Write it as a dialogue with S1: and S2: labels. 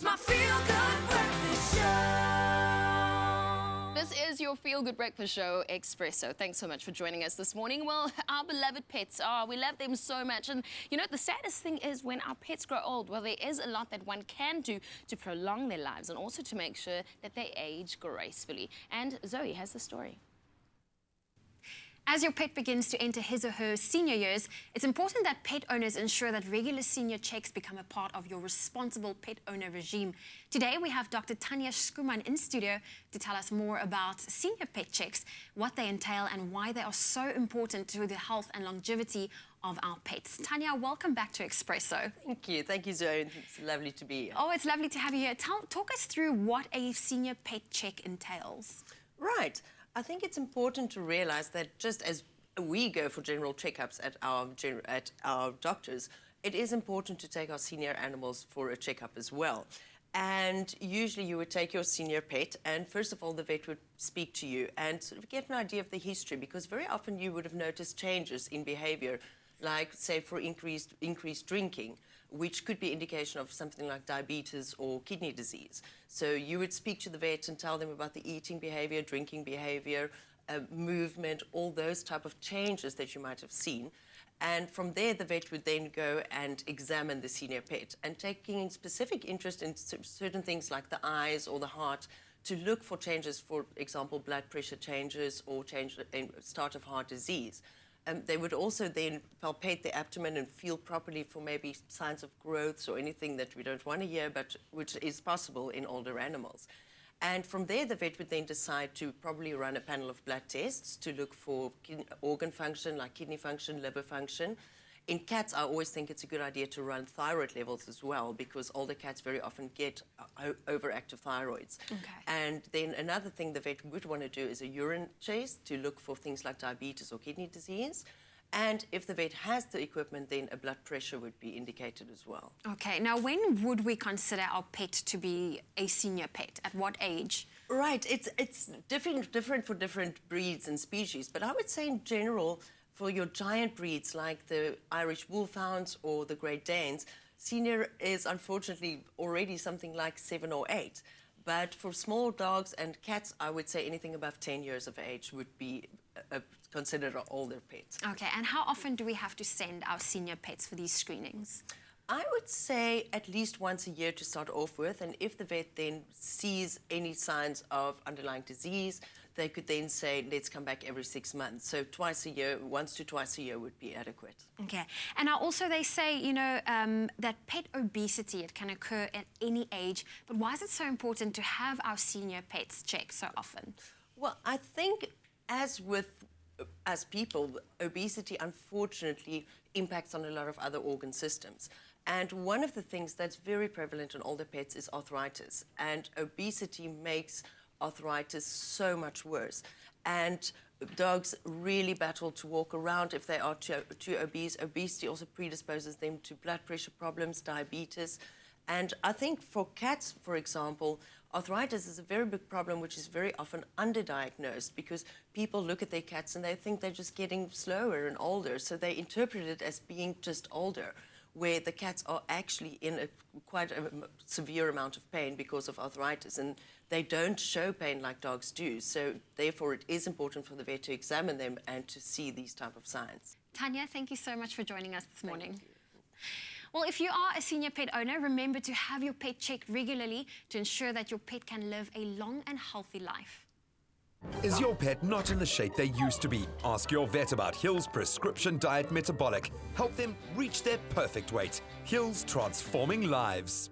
S1: It's my feel-good breakfast show.
S2: This is your feel-good breakfast show, Espresso. Thanks so much for joining us this morning. Well, our beloved pets, we love them so much. And you know, the saddest thing is when our pets grow old, well, there is a lot that one can do to prolong their lives and also to make sure that they age gracefully. And Zoe has the story.
S3: As your pet begins to enter his or her senior years, it's important that pet owners ensure that regular senior checks become a part of your responsible pet owner regime. Today, we have Dr. Tanya Skuman in studio to tell us more about senior pet checks, what they entail, and why they are so important to the health and longevity of our pets. Tanya, welcome back to Espresso.
S4: Thank you, Zoe. It's lovely to be here.
S3: Oh, it's lovely to have you here. Talk us through what a senior pet check entails.
S4: Right. I think it's important to realize that just as we go for general checkups at our doctors, it is important to take our senior animals for a checkup as well. And usually you would take your senior pet and first of all the vet would speak to you and sort of get an idea of the history, because very often you would have noticed changes in behavior, like say for increased drinking, which could be indication of something like diabetes or kidney disease. So you would speak to the vet and tell them about the eating behavior, drinking behavior, movement, all those type of changes that you might have seen. And from there, the vet would then go and examine the senior pet and taking specific interest in certain things like the eyes or the heart to look for changes, for example, blood pressure changes or change in start of heart disease. They would also then palpate the abdomen and feel properly for maybe signs of growths or anything that we don't want to hear, but which is possible in older animals. And from there, the vet would then decide to probably run a panel of blood tests to look for organ function, like kidney function, liver function. In cats, I always think it's a good idea to run thyroid levels as well, because older cats very often get overactive thyroids.
S3: Okay.
S4: And then another thing the vet would want to do is a urine test to look for things like diabetes or kidney disease. And if the vet has the equipment, then a blood pressure would be indicated as well.
S3: Okay, now when would we consider our pet to be a senior pet? At what age?
S4: Right, it's different for different breeds and species, but I would say in general, for your giant breeds like the Irish Wolfhounds or the Great Danes, senior is unfortunately already something like 7 or 8. But for small dogs and cats, I would say anything above 10 years of age would be considered an older pet.
S3: Okay, and how often do we have to send our senior pets for these screenings?
S4: I would say at least once a year to start off with, and if the vet then sees any signs of underlying disease, they could then say, let's come back every 6 months. So twice a year, once to twice a year would be adequate.
S3: Okay, and now also they say, you know, that pet obesity, it can occur at any age, but why is it so important to have our senior pets checked so often?
S4: Well, I think as with us people, obesity unfortunately impacts on a lot of other organ systems. And one of the things that's very prevalent in older pets is arthritis. And obesity makes arthritis so much worse. And dogs really battle to walk around if they are too obese. Obesity also predisposes them to blood pressure problems, diabetes. And I think for cats, for example, arthritis is a very big problem which is very often underdiagnosed, because people look at their cats and they think they're just getting slower and older, so they interpret it as being just older, where the cats are actually in quite a severe amount of pain because of arthritis, and they don't show pain like dogs do. So therefore it is important for the vet to examine them and to see these type of signs.
S3: Tanya, thank you so much for joining us this morning.
S4: Thank you.
S3: Well, if you are a senior pet owner, remember to have your pet checked regularly to ensure that your pet can live a long and healthy life.
S5: Is your pet not in the shape they used to be? Ask your vet about Hill's Prescription Diet Metabolic. Help them reach their perfect weight. Hill's, transforming lives.